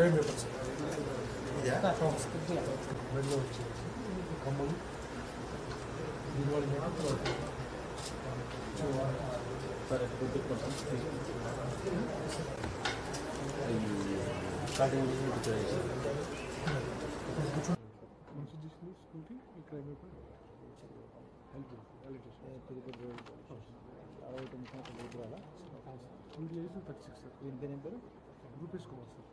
Train papers బెడ్లో వచ్చేసి కమ్మలు దీనివల్ల సరే గుర్తుకుంటాం స్టార్టింగ్ స్కూల్కి ఈ క్రైమ్ పేపర్ హెల్ప్ తిరుపతి 69 సంవత్సరాలు ఎదురాలా 36 సార్. దీని పేరు ఏం పేరు? రూపేష్ కుమార్ సార్.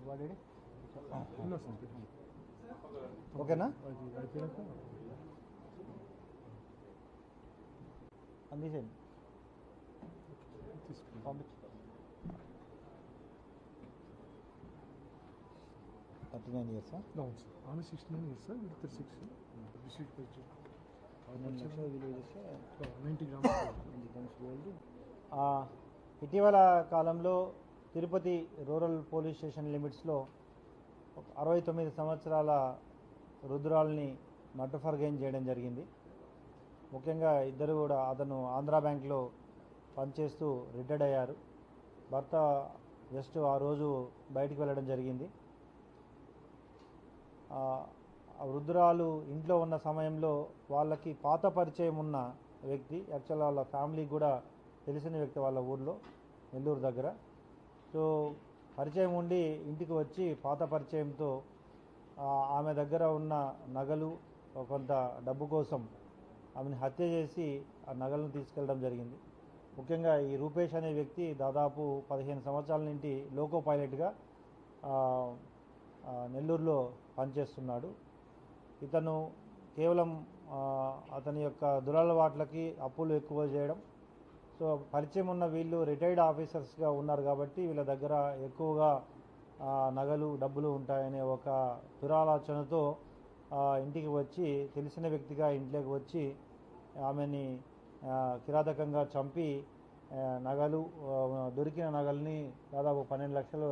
వాడేడి ఉన్నా సార్. ఓకేనా? అది అయిపోయాక అందిసేయండి తీసుకున్నాం. పంపించు 39 years అవును సార్. ఆమె 69 years సార్. వీళ్ళు 36. డిస్ట్రిక్ట్ ప్రెసిడెంట్ 2 లక్షలు విలువ చేస్తే 90 grams గోల్డ్. ఇటీవల కాలంలో తిరుపతి రూరల్ పోలీస్ స్టేషన్ లిమిట్స్లో 69 సంవత్సరాల రుద్రాల్ని మర్డర్ ఫర్ గెయిన్ చేయడం జరిగింది. ముఖ్యంగా ఇద్దరు కూడా అతను ఆంధ్రా బ్యాంక్లో పనిచేస్తూ రిటైర్డ్ అయ్యారు. భర్త జస్ట్ ఆ రోజు బయటికి వెళ్ళడం జరిగింది. వృద్ధురాలు ఇంట్లో ఉన్న సమయంలో వాళ్ళకి పాత పరిచయం ఉన్న వ్యక్తి, యాక్చువల్గా వాళ్ళ ఫ్యామిలీకి కూడా తెలిసిన వ్యక్తి వాళ్ళ ఊర్లో నెల్లూరు దగ్గర. సో పరిచయం ఉండి ఇంటికి వచ్చి పాత పరిచయంతో ఆమె దగ్గర ఉన్న నగలు కొంత డబ్బు కోసం ఆమెను హత్య చేసి ఆ నగలను తీసుకెళ్ళడం జరిగింది. ముఖ్యంగా ఈ రూపేష్ అనే వ్యక్తి దాదాపు 15 సంవత్సరాల నుండి లోకో పైలట్గా నెల్లూరులో పనిచేస్తున్నాడు. ఇతను కేవలం అతని యొక్క దురలవాట్లకి అప్పులు ఎక్కువ చేయడం, సో పరిచయం ఉన్న వీళ్ళు రిటైర్డ్ ఆఫీసర్స్గా ఉన్నారు కాబట్టి వీళ్ళ దగ్గర ఎక్కువగా నగలు డబ్బులు ఉంటాయనే ఒక దురాలోచనతో ఇంటికి వచ్చి తెలిసిన వ్యక్తిగా ఇంట్లోకి వచ్చి ఆమెని కిరాతకంగా చంపి నగలు దొరికిన నగల్ని దాదాపు 12 లక్షలు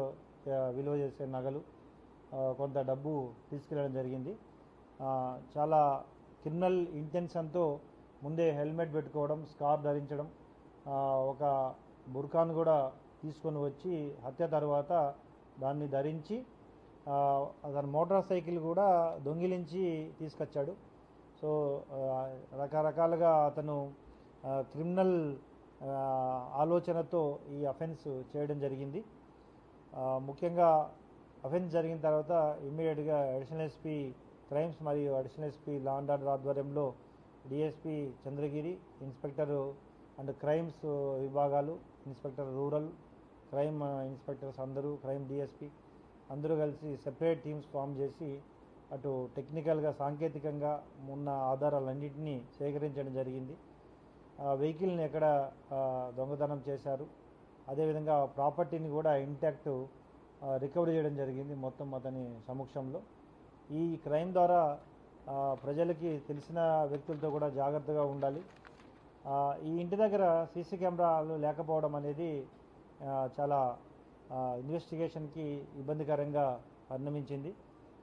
విలువ చేసే నగలు కొంత డబ్బు తీసుకెళ్ళడం జరిగింది. చాలా క్రిమినల్ ఇంటెన్షన్తో ముందే హెల్మెట్ పెట్టుకోవడం, స్కార్ ధరించడం, ఒక బుర్కాను కూడా తీసుకొని వచ్చి హత్య తర్వాత దాన్ని ధరించి అతను మోటార్ సైకిల్ కూడా దొంగిలించి తీసుకొచ్చాడు. సో రకరకాలుగా అతను క్రిమినల్ ఆలోచనతో ఈ అఫెన్స్ చేయడం జరిగింది. ముఖ్యంగా అఫెన్స్ జరిగిన తర్వాత ఇమ్మీడియట్గా అడిషనల్ ఎస్పీ క్రైమ్స్ మరియు additional SP law and order ఆధ్వర్యంలో DSP Chandragiri, inspector and crimes విభాగాలు, ఇన్స్పెక్టర్ రూరల్, క్రైమ్ ఇన్స్పెక్టర్స్ అందరూ, క్రైమ్ డిఎస్పీ అందరూ కలిసి సెపరేట్ టీమ్స్ ఫామ్ చేసి అటు టెక్నికల్గా సాంకేతికంగా ఉన్న ఆధారాలన్నింటినీ సేకరించడం జరిగింది. వెహికల్ని ఎక్కడ దొంగతనం చేశారు, అదేవిధంగా ప్రాపర్టీని కూడా ఇంటాక్ట్ రికవరీ చేయడం జరిగింది మొత్తం అతని సమక్షంలో. ఈ క్రైమ్ ద్వారా ప్రజలకి తెలిసిన వ్యక్తులతో కూడా జాగ్రత్తగా ఉండాలి. ఈ ఇంటి దగ్గర సీసీ కెమెరాలు లేకపోవడం అనేది చాలా ఇన్వెస్టిగేషన్కి ఇబ్బందికరంగా పరిణమించింది.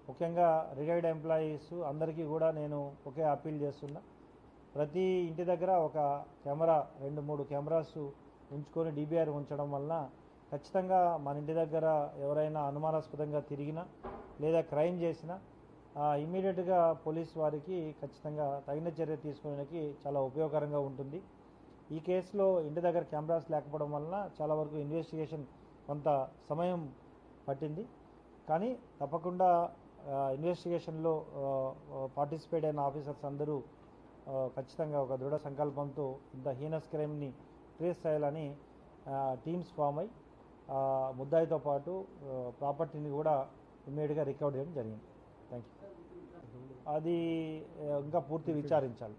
ముఖ్యంగా రిటైర్డ్ ఎంప్లాయీస్ అందరికీ కూడా నేను ఒకే అప్పీల్ చేస్తున్నా, ప్రతి ఇంటి దగ్గర ఒక కెమెరా 2-3 కెమెరాస్ ఉంచుకొని డిబిఆర్ ఉంచడం వలన ఖచ్చితంగా మన ఇంటి దగ్గర ఎవరైనా అనుమానాస్పదంగా తిరిగినా లేదా క్రైమ్ చేసినా ఇమీడియట్గా పోలీస్ వారికి ఖచ్చితంగా తగిన చర్య తీసుకోవడానికి చాలా ఉపయోగకరంగా ఉంటుంది. ఈ కేసులో ఇంటి దగ్గర కెమెరాస్ లేకపోవడం వలన చాలా వరకు ఇన్వెస్టిగేషన్ కొంత సమయం పట్టింది. కానీ తప్పకుండా ఇన్వెస్టిగేషన్లో పార్టిసిపేట్ అయిన ఆఫీసర్స్ అందరూ ఖచ్చితంగా ఒక దృఢ సంకల్పంతో ఇంత హీనస్ క్రైమ్ని ట్రేస్ చేయాలని టీమ్స్ ఫామ్ అయి ముద్దాయితో పాటు ప్రాపర్టీని కూడా ఇమ్మీడియట్గా రికవర్ చేయడం జరిగింది. Thank you. అది ఇంకా పూర్తి విచారించాలి.